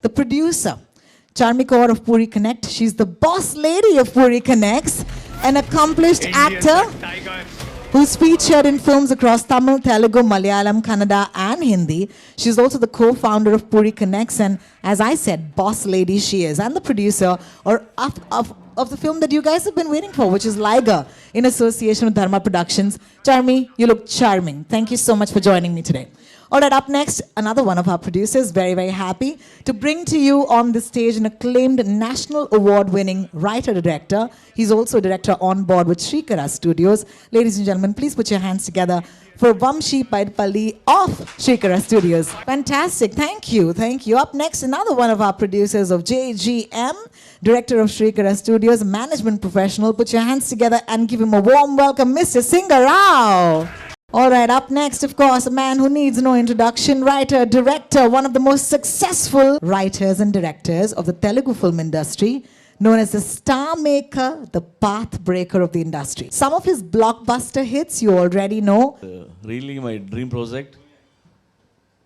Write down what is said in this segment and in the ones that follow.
the producer, Charmi Kaur of Puri Connect. She's the boss lady of Puri Connects, an accomplished actor who's featured in films across Tamil, Telugu, Malayalam, Kannada, and Hindi. She's also the co-founder of Puri Connects, and as I said, boss lady she is, and the producer of the film that you guys have been waiting for, which is Liger, in association with Dharma Productions. Charmi, you look charming. Thank you so much for joining me today. All right, up next, another one of our producers, very, very happy to bring to you on the stage an acclaimed national award-winning writer-director. He's also a director on board with Shrikara Studios. Ladies and gentlemen, please put your hands together for Vamshi Paidpalli of Shrikara Studios. Fantastic, thank you, thank you. Up next, another one of our producers of JGM, director of Shrikara Studios, management professional. Put your hands together and give him a warm welcome, Mr. Singa Rao. All right, up next, of course, a man who needs no introduction, writer, director, one of the most successful writers and directors of the Telugu film industry, known as the star maker, the path breaker of the industry. Some of his blockbuster hits you already know. Really my dream project.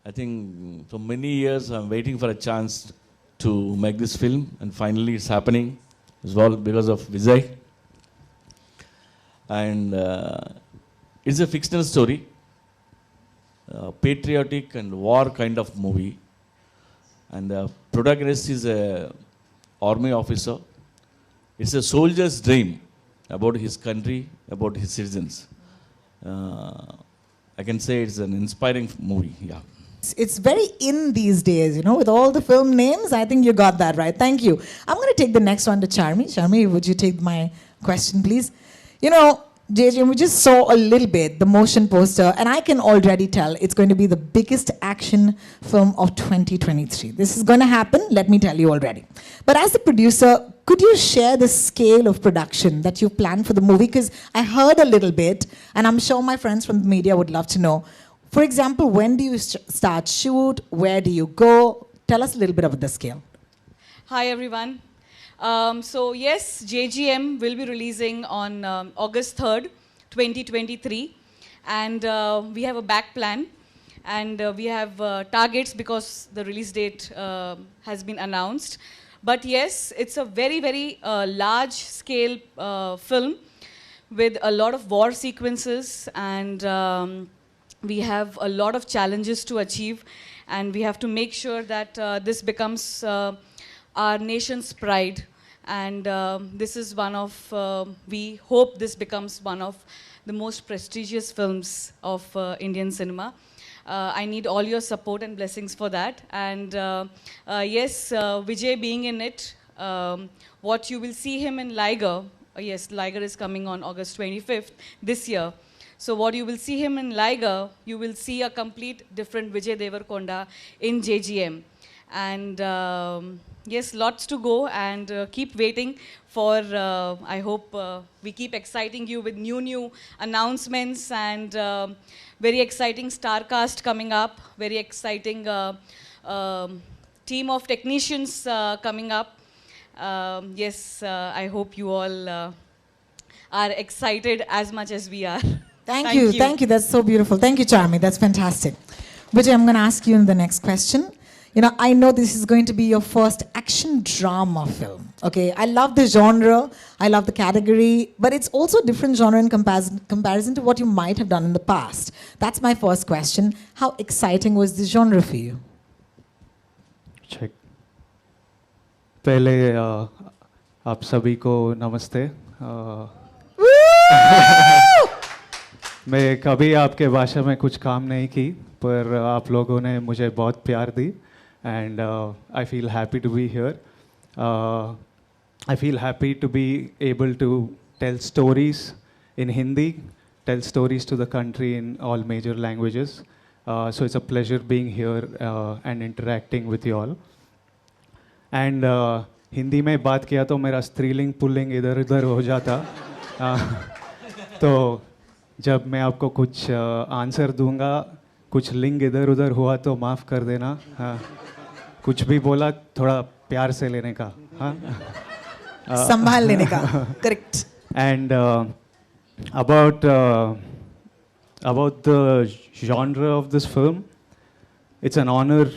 I think for many years I'm waiting for a chance to make this film, and finally it's happening. It's all because of Vijay. And it's a fictional story, patriotic and war kind of movie. And the protagonist is a army officer. It's a soldier's dream about his country, about his citizens. I can say it's an inspiring movie, yeah. It's very in these days, you know, with all the film names. I think you got that right. Thank you. I'm going to take the next one to Charmi. Charmi, would you take my question, please? You know, JJ, we just saw a little bit the motion poster, and I can already tell it's going to be the biggest action film of 2023. This is going to happen, let me tell you already. But as the producer, could you share the scale of production that you planned for the movie? Because I heard a little bit, and I'm sure my friends from the media would love to know. For example, when do you start shoot? Where do you go? Tell us a little bit about the scale. Hi, everyone. So yes, JGM will be releasing on August 3rd, 2023. And we have a back plan. And we have targets because the release date has been announced. But yes, it's a very, very large-scale film with a lot of war sequences. And we have a lot of challenges to achieve. And we have to make sure that this becomes our nation's pride. And this is one of, we hope this becomes one of the most prestigious films of Indian cinema. I need all your support and blessings for that. And yes, Vijay being in it, what you will see him in Liger, yes, Liger is coming on August 25th this year. So what you will see him in Liger, you will see a complete different Vijay Deverakonda in JGM. And yes, lots to go, and keep waiting for, I hope we keep exciting you with new announcements, and very exciting star cast coming up, very exciting team of technicians coming up. Yes, I hope you all are excited as much as we are. Thank you. That's so beautiful. Thank you, Charmi. That's fantastic. Vijay, I'm going to ask you in the next question. You know, I know this is going to be your first action drama film. Okay, I love the genre, I love the category, but it's also a different genre in comparison to what you might have done in the past. That's my first question. How exciting was this genre for you? Check. पहले आप सभी को नमस्ते. मैं कभी आपके भाषा में कुछ काम नहीं की, पर आप लोगों ने मुझे बहुत प्यार दी. And I feel happy to be here. I feel happy to be able to tell stories in Hindi, tell stories to the country in all major languages. So it's a pleasure being here and interacting with you all. And Hindi में बात किया तो मेरा स्त्रीलिंग pulling इधर उधर हो जाता. तो जब मैं आपको कुछ आंसर दूंगा, कुछ लिंग इधर उधर हुआ तो माफ़ कर देना. कुछ भी बोला थोड़ा प्यार से लेने का. संभाल लेने का. Correct. And about the genre of this film, it's an honor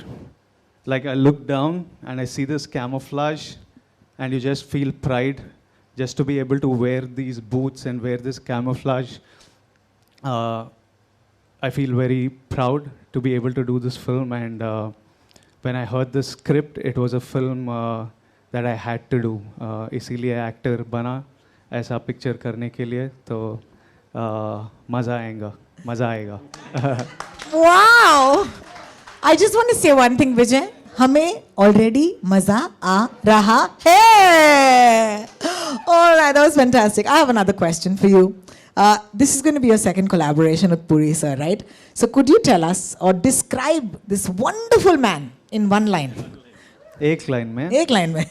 like I look down and I see this camouflage, and you just feel pride just to be able to wear these boots and wear this camouflage. I feel very proud to be able to do this film, and when I heard the script, it was a film that I had to do. इसीलिए actor बना ऐसा picture करने के लिए, तो मज़ा आएगा. Wow! I just want to say one thing, Vijay. हमें already मजा आ रहा है. All right, that was fantastic. I have another question for you. This is going to be your second collaboration with Puri sir, right? So could you tell us or describe this wonderful man in one line? एक line में. एक line में.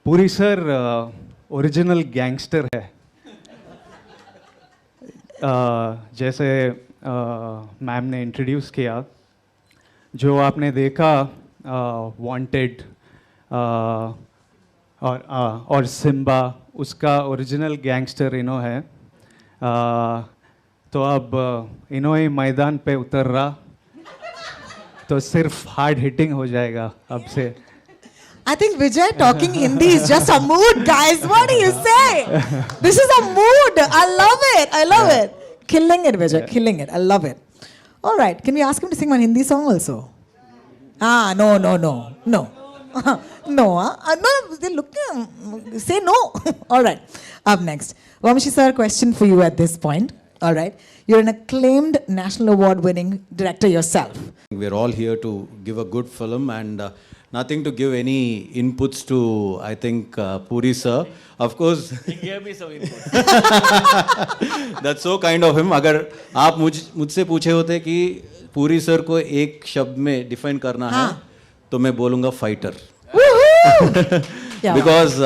Puri sir original gangster है. जैसे ma'am ने introduce किया, जो आपने देखा वांटेड और सिम्बा, उसका ओरिजिनल गैंगस्टर इनो है. तो अब इनो ही मैदान पे उतर रहा, तो सिर्फ हार्ड हिटिंग हो जाएगा अब से. I think Vijay talking Hindi is just a mood, guys. What do you say? This is a mood. I love it. I love it. Killing it, Vijay. Killing it. I love it. All right. Can we ask him to sing one Hindi song also? No. No. No. They look. Say no. All right. Up next. Vamshi sir, question for you at this point. All right. You're an acclaimed national award winning director yourself. We're all here to give a good film and nothing to give any inputs to, I think, Puri sir. Of course. He gave me some input. That's so kind of him. अगर आप मुझसे पूछे होते कि पूरी sir को एक शब्द में डिफाइन करना है, तो मैं बोलूँगा fighter. Because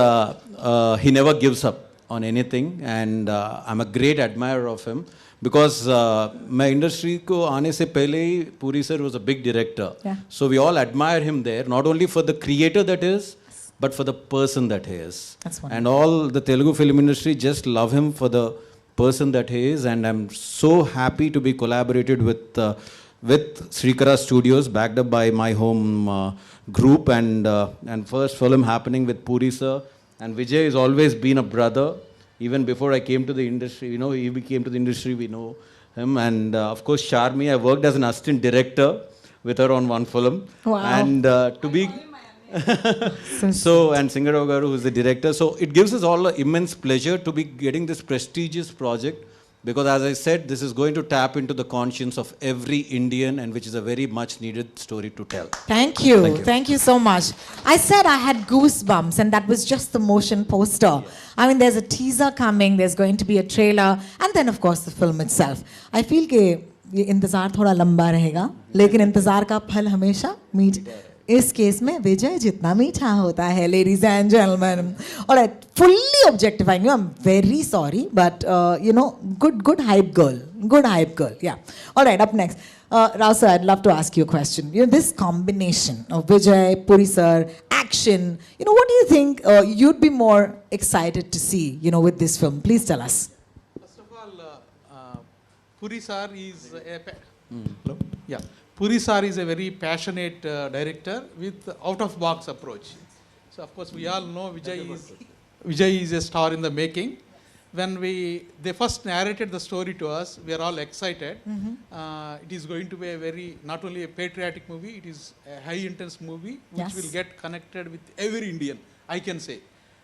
he never gives up on anything, and I'm a great admirer of him. Because मैं इंडस्ट्री को आने से पहले ही पूरी sir was a big director. So we all admire him there, not only for the creator that is, but for the person that he is. That's wonderful. And all the Telugu film industry just love him for the person that he is, and I'm so happy to be collaborated with Srikara Studios, backed up by my home group, and first film happening with Puri sir. And Vijay has always been a brother. Even before I came to the industry, you know, he came to the industry, we know him. And of course, Charmi, I worked as an assistant director with her on one film. Wow. And to be... and Singarav Garu, who's the director. So it gives us all an immense pleasure to be getting this prestigious project. Because as I said, this is going to tap into the conscience of every Indian, and which is a very much needed story to tell. Thank you. Thank you so much. I said I had goosebumps, and that was just the motion poster. I mean, there's a teaser coming, there's going to be a trailer, and then of course the film itself. I feel कि ये इंतजार थोड़ा लंबा रहेगा, लेकिन इंतजार का फल हमेशा मीठ. इस केस में विजय जितना मीठा होता है, ladies and gentlemen. All right, fully objectifying you. I'm very sorry, but you know, good hype girl, Yeah. All right, up next, Rao sir, I'd love to ask you a question. You know, this combination of Vijay, Puri sir, action. You know, what do you think you'd be more excited to see? You know, with this film, please tell us. First of all, Puri sir is Puri sir is a very passionate director with out-of-box approach. So of course we all know Vijay is a star in the making. When they first narrated the story to us, we are all excited. It is going to be a very, not only a patriotic movie, it is a high intense movie which will get connected with every Indian, I can say.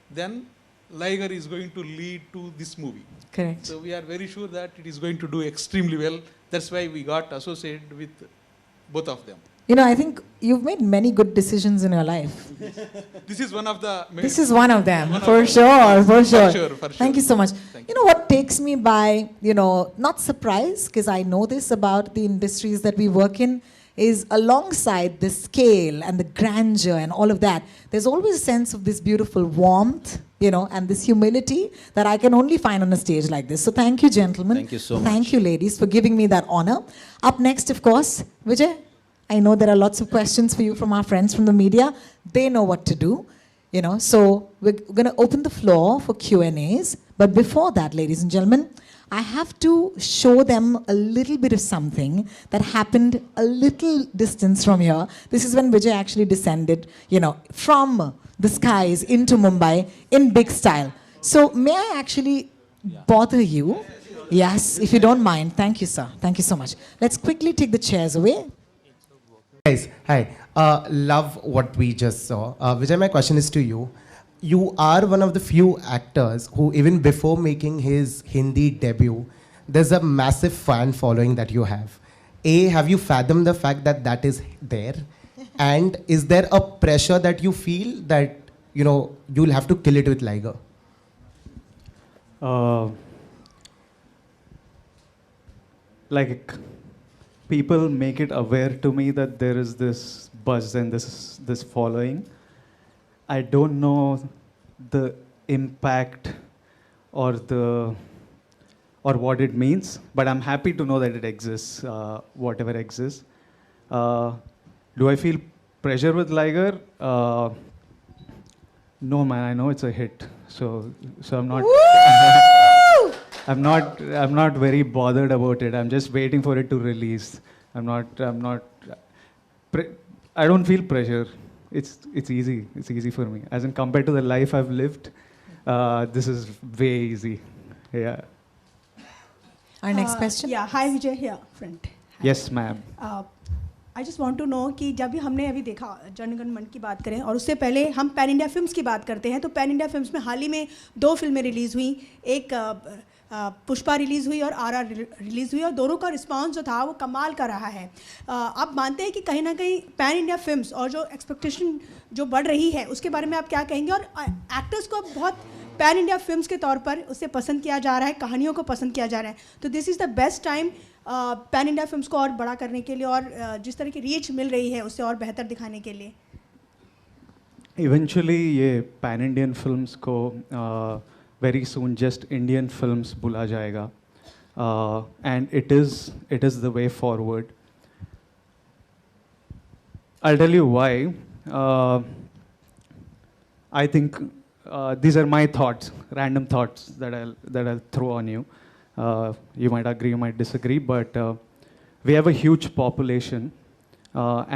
Then Liger is going to lead to this movie. Correct. So we are very sure that it is going to do extremely well. That's why we got associated with both of them. You know, I think you've made many good decisions in your life. This is one of the... This is one of them, for sure. For sure. Thank you so much. You know, what takes me by, you know, not surprised, because I know this about the industries that we work in, is alongside the scale and the grandeur and all of that, there's always a sense of this beautiful warmth, you know, and this humility that I can only find on a stage like this. So thank you, gentlemen. Thank you so much. Thank you, ladies, for giving me that honor. Up next, of course, Vijay, I know there are lots of questions for you from our friends from the media. They know what to do, you know. So we're going to open the floor for Q&As. But before that, ladies and gentlemen, I have to show them a little bit of something that happened a little distance from here. This is when Vijay actually descended, from the skies into Mumbai in big style. So may I actually bother you? Yes, if you don't mind. Thank you, sir. Thank you so much. Let's quickly take the chairs away. Guys, hi. Love what we just saw. Vijay, my question is to you. You are one of the few actors who, even before making his Hindi debut, there's a massive fan following that you have. A, have you fathomed the fact that that is there? And is there a pressure that you feel that, you'll have to kill it with Liger? Like, people make it aware to me that there is this buzz and this following. I don't know the impact or what it means, but I'm happy to know that it exists, whatever exists. Do I feel pressure with Liger? No, man. I know it's a hit, so I'm not. I'm not very bothered about it. I'm just waiting for it to release. I don't feel pressure. It's easy. It's easy for me. As in, compared to the life I've lived, this is way easy. Yeah. Our next question. Yeah, hi Vijay here, friend. Hi. Yes, ma'am. I just want to know कि जब भी हमने अभी देखा जनगण मन की बात करें और उससे पहले हम पैन इंडिया फिल्म्स की बात करते हैं, तो पैन इंडिया फिल्म्स में हाल ही में 2 फिल्में रिलीज़ हुई, एक पुष्पा रिलीज़ हुई और आरआर रिलीज़ हुई, और दोनों का रिस्पांस जो था वो कमाल का रहा है. आप मानते हैं कि कहीं ना कहीं पैन इंडिया फिल्म्स और जो एक्सपेक्टेशन जो बढ़ रही है उसके बारे में आप क्या कहेंगे? और एक्टर्स को बहुत पैन इंडिया फिल्म्स के तौर पर उसे पसंद किया जा रहा है, कहानियों को पसंद किया जा रहा है, तो this is the best time pan India films को और बड़ा करने के लिए और जिस तरह की रीच मिल रही है उससे और बेहतर दिखाने के लिए. इवेंचुअली ये पैन इंडियन फिल्म्स को very soon just Indian films बुला जाएगा, and it is the way forward. I'll tell you why. I think these are my thoughts, random thoughts that I'll throw on you. You might agree, you might disagree, but we have a huge population,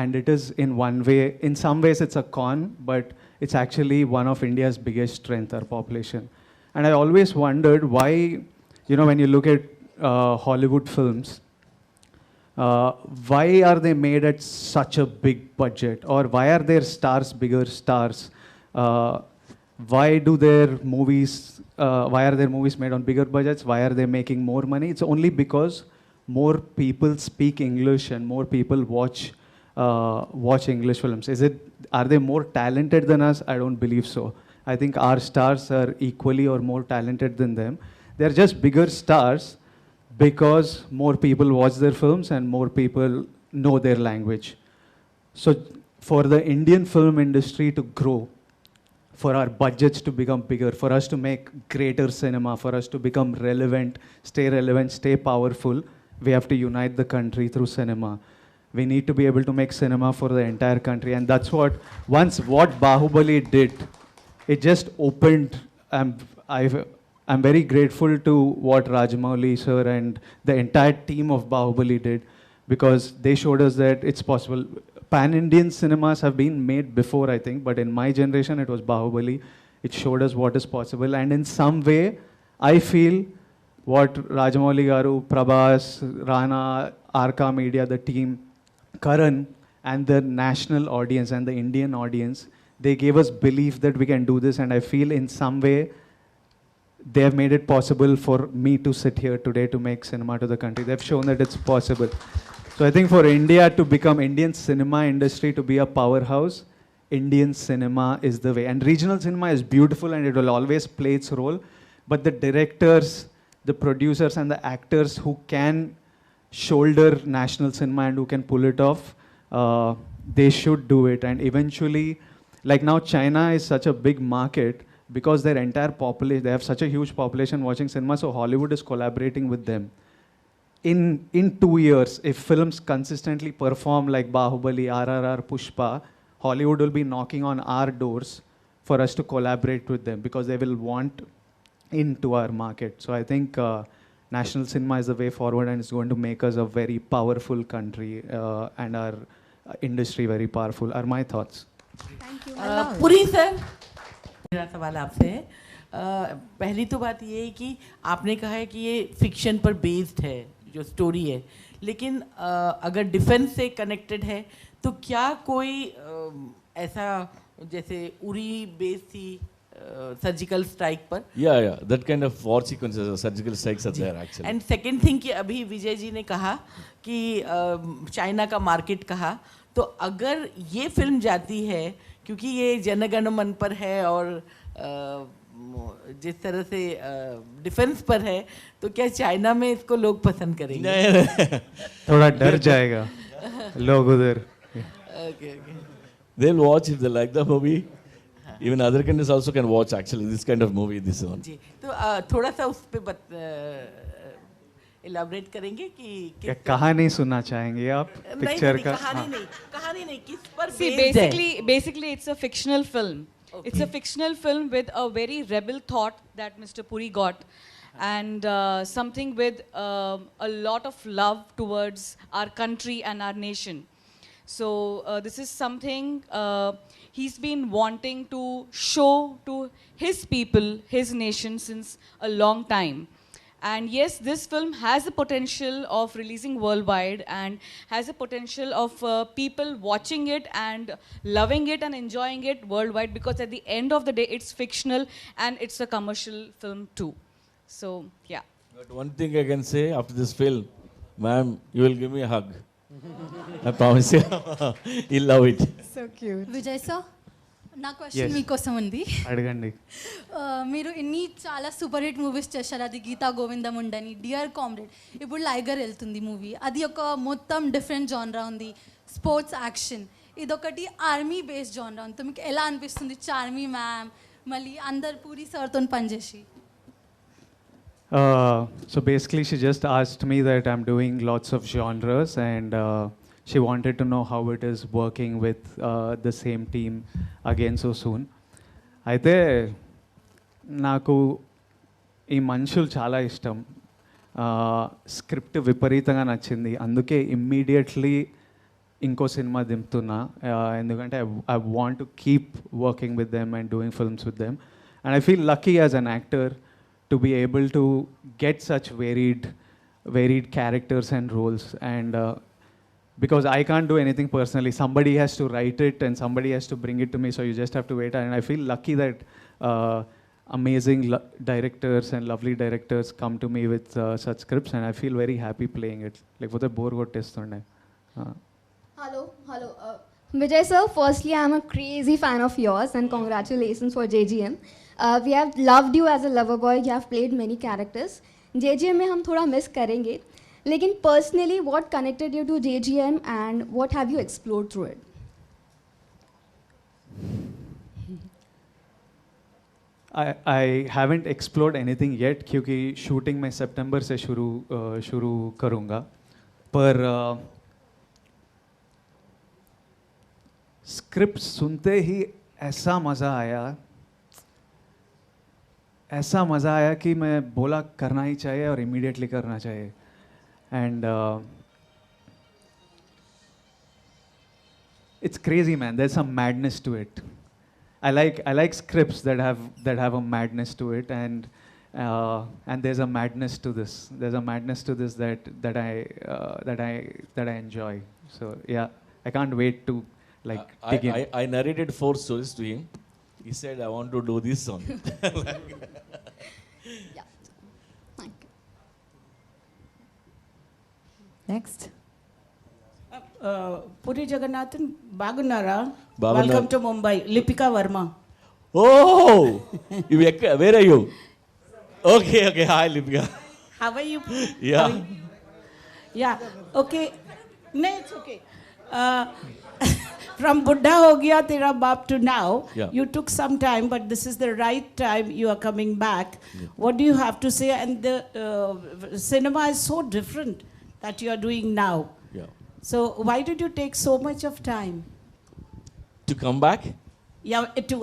and it is in some ways it's a con, but it's actually one of India's biggest strength, our population. And I always wondered why, when you look at Hollywood films, why are they made at such a big budget, or why are their stars bigger stars? Why are their movies made on bigger budgets? Why are they making more money? It's only because more people speak English and more people watch English films. Are they more talented than us? I don't believe so. I think our stars are equally or more talented than them. They're just bigger stars because more people watch their films and more people know their language. So for the Indian film industry to grow, for our budgets to become bigger, for us to make greater cinema, for us to become relevant, stay powerful, we have to unite the country through cinema. We need to be able to make cinema for the entire country, and that's what Bahubali did, it just opened. I'm very grateful to what Rajamouli sir and the entire team of Bahubali did, because they showed us that it's possible. Pan-Indian cinemas have been made before, I think, but in my generation, it was Bahubali. It showed us what is possible. And in some way, I feel what Rajamouli Garu, Prabhas, Rana, Arka Media, the team, Karan, and the national audience and the Indian audience, they gave us belief that we can do this. And I feel in some way, they have made it possible for me to sit here today to make cinema to the country. They've shown that it's possible. So I think for India to become, Indian cinema industry to be a powerhouse, Indian cinema is the way. And regional cinema is beautiful and it will always play its role. But the directors, the producers and the actors who can shoulder national cinema and who can pull it off, they should do it. And eventually, like now China is such a big market because their entire population, they have such a huge population watching cinema, so Hollywood is collaborating with them. In 2 years, if films consistently perform like Bahubali, RRR, Pushpa, Hollywood will be knocking on our doors for us to collaborate with them, because they will want into our market. So I think national cinema is the way forward, and it's going to make us a very powerful country and our industry very powerful. Are my thoughts. Thank you Puri sir, मेरा सवाल आपसे है। पहली तो बात ये है कि आपने कहा है कि ये फिक्शन पर बेस्ड है जो स्टोरी है, लेकिन अगर डिफेंस से कनेक्टेड है तो क्या कोई ऐसा जैसे उरी बेस्ड थी सर्जिकल स्ट्राइक पर? Yeah, that kind of war sequences, surgical strikes are there actually. And second thing कि अभी विजय जी ने कहा कि चाइना का मार्केट कहा, तो अगर ये फिल्म जाती है क्योंकि ये जनगण मन पर है और जिस तरह से डिफेंस पर है, तो क्या चाइना में इसको लोग पसंद करेंगे? थोड़ा डर जाएगा लोग उधर. Okay okay, They'll watch if they like the movie. Even other countries also can watch actually this kind of movie, this one. जी, तो थोड़ा सा उस पे इलाबरेट करेंगे कि क्या कहानी सुनना चाहेंगे आप पिक्चर का? कहानी नहीं, किस पर See, based है? basically, it's a fictional film. Okay. It's a fictional film with a very rebel thought that Mr. Puri got, and something with a lot of love towards our country and our nation. So this is something he's been wanting to show to his people, his nation, since a long time. And yes, this film has the potential of releasing worldwide and has the potential of people watching it and loving it and enjoying it worldwide, because at the end of the day, it's fictional and it's a commercial film too. So, yeah. But one thing I can say after this film, ma'am, you will give me a hug. I promise you. You'll love it. So cute. Vijay sir, నా question Yes. మీకోసం ఉంది. అడగండి. మీరు ఇన్ని చాలా super hit movies చేశారు. అది గీతా గోవిందం ఉండని, డియర్ కామ్రేడ్, ఇప్పుడు లైగర్ వెళ్తుంది మూవీ. అది ఒక మొత్తం డిఫరెంట్ జానరా ఉంది, స్పోర్ట్స్ యాక్షన్. ఇదొకటి ఆర్మీ బేస్డ్ జానరా ఉంది. మీకు ఎలా అనిపిస్తుంది చార్మీ మ్యామ్ మళ్ళీ అందరు పూరి సార్తో పనిచేసి? So basically, she just asked me that I'm doing lots of genres, and she wanted to know how it is working with the same team again so soon. అయితే నాకు ఈ మనుషులు చాలా ఇష్టం. స్క్రిప్ట్ విపరీతంగా నచ్చింది, అందుకే ఇమ్మీడియట్లీ ఇంకో సినిమా దింపుతున్నా. ఎందుకంటే I want to keep working with them and doing films with them. And I feel lucky as an actor to be able to get such varied characters and roles, and because I can't do anything personally, somebody has to write it and somebody has to bring it to me, so you just have to wait. And I feel lucky that amazing directors and lovely directors come to me with such scripts, and I feel very happy playing it. Like what a bore got test on Hello. Vijay sir, firstly I am a crazy fan of yours and congratulations for JGM. We have loved you as a lover boy. You have played many characters. JGM में हम थोड़ा miss करेंगे, लेकिन personally what connected you to JGM and what have you explored through it? I haven't explored anything yet क्योंकि shooting मैं सितंबर से शुरू करूँगा. पर स्क्रिप्ट सुनते ही ऐसा मज़ा आया कि मैं बोला करना ही चाहिए और इमीडिएटली करना चाहिए. And it's crazy, man. There's some madness to it. I like scripts that have a madness to it, and there's a madness to this. There's a madness to this that I enjoy. So yeah, I can't wait to dig in. I narrated 4 stories to him. He said, I want to do this one. Yeah. Thank you. Next. Puri Jagannathan, Bagunara. Bagunnara. Welcome to Mumbai. Lipika Verma. Oh! Where are you? Okay. Hi, Lipika. How are you? Yeah. Yeah. Okay. No, it's okay. From Buddha Ho Gaya Tera Baap to now, Yeah. you took some time, but this is the right time you are coming back. Yeah. What do you have to say? And the cinema is so different that you are doing now. Yeah. So why did you take so much of time? To come back? Yeah, to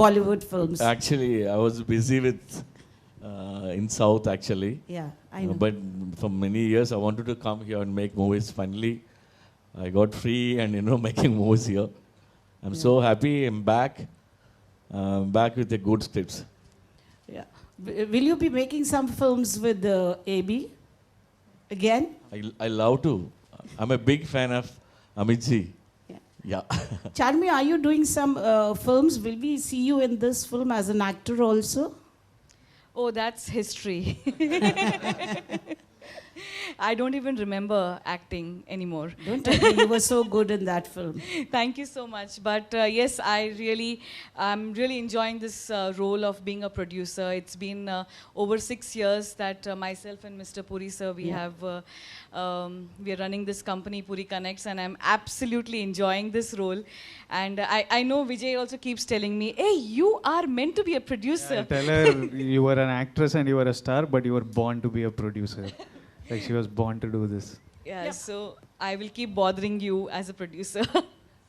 Bollywood films. Actually, I was busy with in South actually. Yeah, I know. But for many years I wanted to come here and make movies. Finally, I got free and making movies here. I'm so happy. I'm back. Back with the good scripts. Yeah. Will you be making some films with AB again? I love to. I'm a big fan of Amit ji. Yeah. Charmi, are you doing some films? Will we see you in this film as an actor also? Oh, that's history. I don't even remember acting anymore. Don't tell me, you were so good in that film. Thank you so much. But yes, I'm really enjoying this role of being a producer. It's been over 6 years that myself and Mr. Puri sir, we are running this company, Puri Connects, and I'm absolutely enjoying this role. And I know Vijay also keeps telling me, hey, you are meant to be a producer. Yeah, I tell her you were an actress and you were a star, but you were born to be a producer. Like she was born to do this. Yeah, so I will keep bothering you as a producer.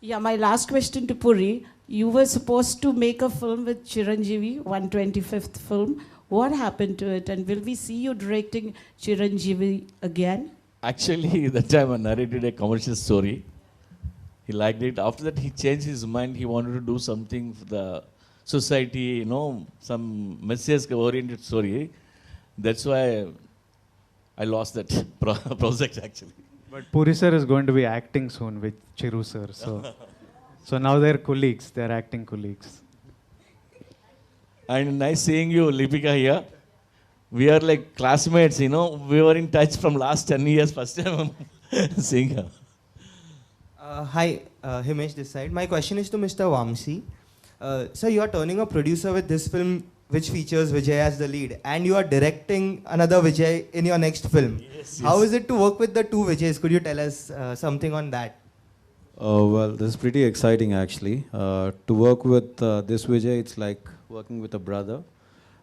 Yeah, my last question to Puri. You were supposed to make a film with Chiranjeevi, 125th film. What happened to it? And will we see you directing Chiranjeevi again? Actually, that time I narrated a commercial story. He liked it. After that, he changed his mind. He wanted to do something for the society, some message-oriented story. That's why I lost that project actually. But Puri sir is going to be acting soon with Chiru sir. So now they're colleagues. They're acting colleagues. And nice seeing you, Lipika, here. We are like classmates, We were in touch from last 10 years. First time I'm seeing her. Hi, Himesh this side. My question is to Mr. Vamsi. Sir, you are turning a producer with this film which features Vijay as the lead, and you are directing another Vijay in your next film. Yes, How is it to work with the two Vijays? Could you tell us something on that? Well, this is pretty exciting actually. To work with this Vijay, it's like working with a brother.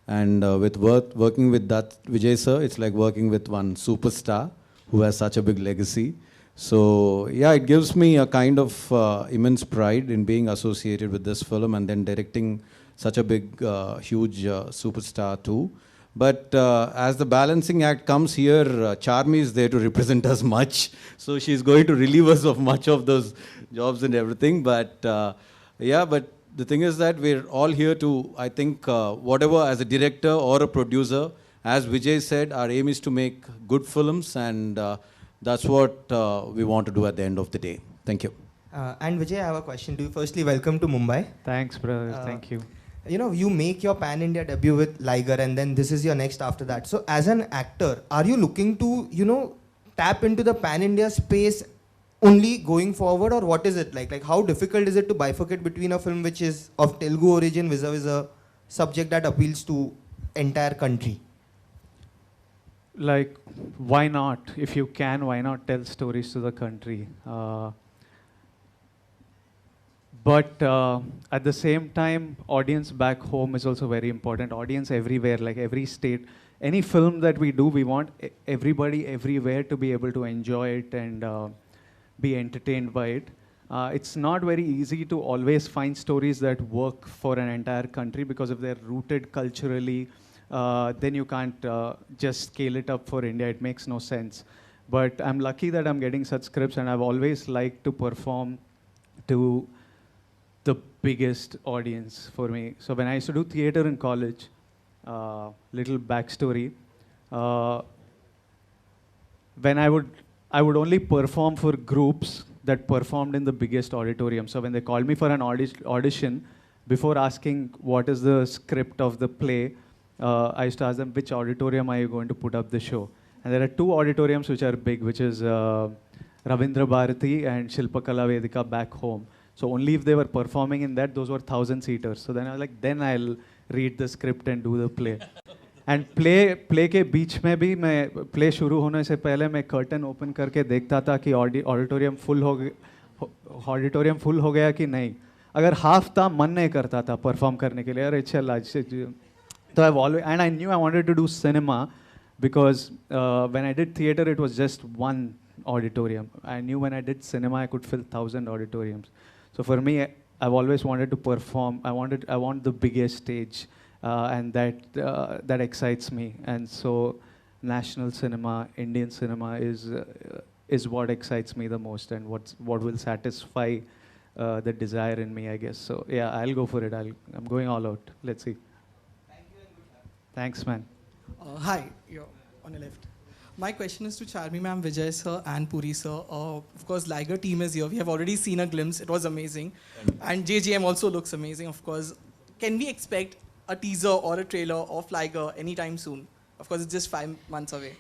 And working with that Vijay sir, it's like working with one superstar who has such a big legacy. So yeah, it gives me a kind of immense pride in being associated with this film and then directing such a big, huge superstar too. But as the balancing act comes here, Charmi is there to represent us much. So she's going to relieve us of much of those jobs and everything. But yeah, but the thing is that we're all here to, I think, whatever as a director or a producer, as Vijay said, our aim is to make good films, and that's what we want to do at the end of the day. Thank you. And Vijay, I have a question to you. Firstly, welcome to Mumbai. Thanks, brother. Thank you. You make your pan-India debut with Liger, and then this is your next after that. So as an actor, are you looking to, tap into the pan-India space only going forward, or what is it like? Like, how difficult is it to bifurcate between a film which is of Telugu origin vis-a-vis a subject that appeals to entire country? Like, why not? If you can, why not tell stories to the country? But at the same time, audience back home is also very important. Audience everywhere, like every state. Any film that we do, we want everybody everywhere to be able to enjoy it and be entertained by it. It's not very easy to always find stories that work for an entire country, because if they're rooted culturally, then you can't just scale it up for India. It makes no sense. But I'm lucky that I'm getting such scripts, and I've always liked to perform to the biggest audience for me. So when I used to do theater in college, little backstory, when I would only perform for groups that performed in the biggest auditorium. So when they called me for an audition, before asking what is the script of the play, I used to ask them, which auditorium are you going to put up the show? And there are two auditoriums which are big, which is Ravindra Bharati and Shilpakala Vedika back home. So only if they were performing in that, those were 1,000-seaters. So then I was like, then I'll read the script and do the play. And play के बीच में भी मैं play शुरू होने से पहले मैं curtain open करके देखता था कि auditorium full हो गया कि नहीं. अगर half था, मन नहीं करता था perform करने के लिए. अरे चल आज से. So I've always, and I knew I wanted to do cinema because when I did theater, it was just one auditorium. I knew when I did cinema, I could fill 1,000 auditoriums. So for me, I've always wanted to perform. I want the biggest stage. and that excites me. And so, national cinema, Indian cinema is what excites me the most, and what will satisfy the desire in me, I guess. So yeah, I'll go for it. I'm going all out. Let's see. Thank you and good luck. Thanks, man. Hi, you're on your left. My question is to Charmi ma'am, Vijay sir, and Puri sir. Of course, Liger team is here. We have already seen a glimpse. It was amazing. And JGM also looks amazing, of course. Can we expect a teaser or a trailer of Liger anytime soon? Of course, it's just 5 months away.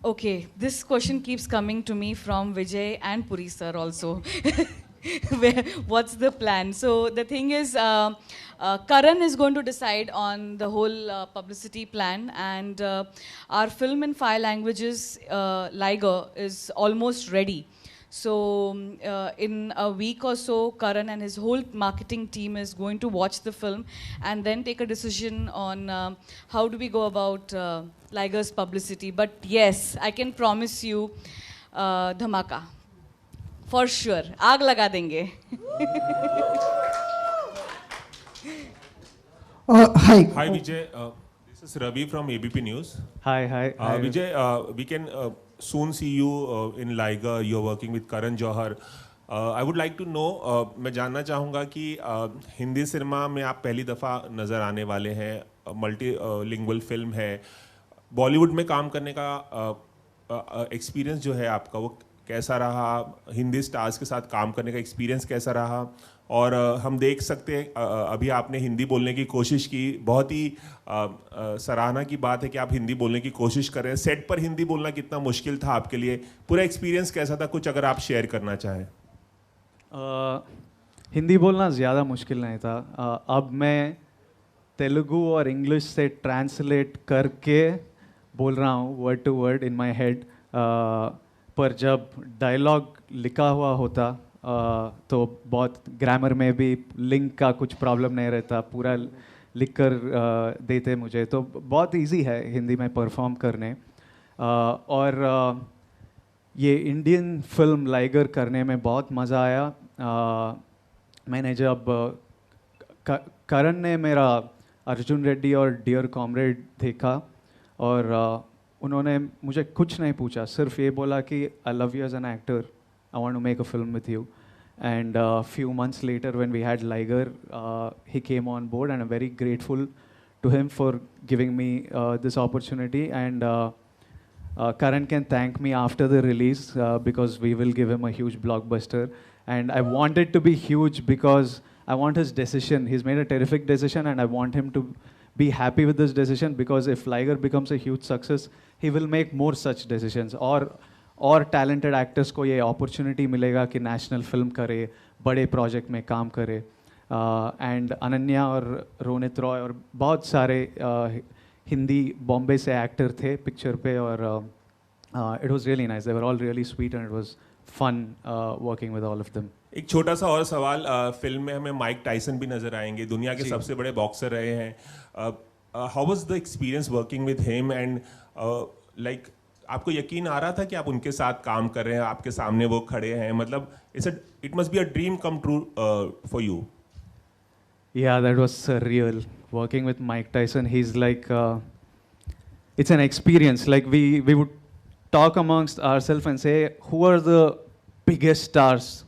Okay, this question keeps coming to me from Vijay and Puri sir also. What's the plan? So the thing is, Karan is going to decide on the whole publicity plan, and our film in 5 languages, Liger, is almost ready. So in a week or so, Karan and his whole marketing team is going to watch the film and then take a decision on how do we go about Liger's publicity. But yes, I can promise you, dhamaka. For sure. आग लगा देंगे. Hi. Hi, Vijay. This is Ravi from ABP News. Hi. Vijay, we can soon see you in Liger. You're working with Karan Johar. I would like to know, मैं जानना चाहूँगा कि Hindi cinema में आप पहली दफ़ा नज़र आने वाले हैं, मल्टीलिंगुअल फिल्म है, बॉलीवुड में काम करने का एक्सपीरियंस जो है आपका वो कैसा रहा, हिंदी स्टार्स के साथ काम करने का एक्सपीरियंस कैसा रहा, और हम देख सकते हैं अभी आपने हिंदी बोलने की कोशिश की, बहुत ही सराहना की बात है कि आप हिंदी बोलने की कोशिश कर रहे हैं. सेट पर हिंदी बोलना कितना मुश्किल था आपके लिए, पूरा एक्सपीरियंस कैसा था, कुछ अगर आप शेयर करना चाहें. हिंदी बोलना ज़्यादा मुश्किल नहीं था. अब मैं तेलुगु और इंग्लिश से ट्रांसलेट करके बोल रहा हूँ word to word in my head, पर जब डायलॉग लिखा हुआ होता तो बहुत ग्रामर में भी लिंक का कुछ प्रॉब्लम नहीं रहता, पूरा लिख कर देते मुझे, तो बहुत इजी है हिंदी में परफॉर्म करने. और ये इंडियन फिल्म लाइगर करने में बहुत मज़ा आया. मैंने जब करण ने मेरा अर्जुन रेड्डी और डियर कॉमरेड देखा और उन्होंने मुझे कुछ नहीं पूछा, सिर्फ ये बोला कि I love you as an actor, I want to make a film with you. And few months later when we had Liger, he came on board, and I'm very grateful to him for giving me this opportunity. And Karan can thank me after the release because we will give him a huge blockbuster. And I want it to be huge because I want his decision. He's made a terrific decision, and I want him to be happy with this decision, because if Liger becomes a huge success, he will make more such decisions. और talented actors को ये opportunity मिलेगा कि national film करे, बड़े project में काम करे. And अनन्या और रोनित रॉय और बहुत सारे हिंदी बॉम्बे से एक्टर थे पिक्चर पे, और it was really nice. They were all really sweet, and it was fun working with all of them. एक छोटा सा और सवाल, फिल्म में हमें माइक टाइसन भी नजर आएंगे, दुनिया के सबसे बड़े बॉक्सर रहे हैं. How was the experience working with him, and like आपको यकीन आ रहा था कि आप उनके साथ काम कर रहे हैं, आपके सामने वो खड़े हैं, मतलब it must be a dream come true for you. Yeah, that was surreal. Working with Mike Tyson, he's like, it's an experience. Like we would talk amongst ourselves and say, who are the biggest stars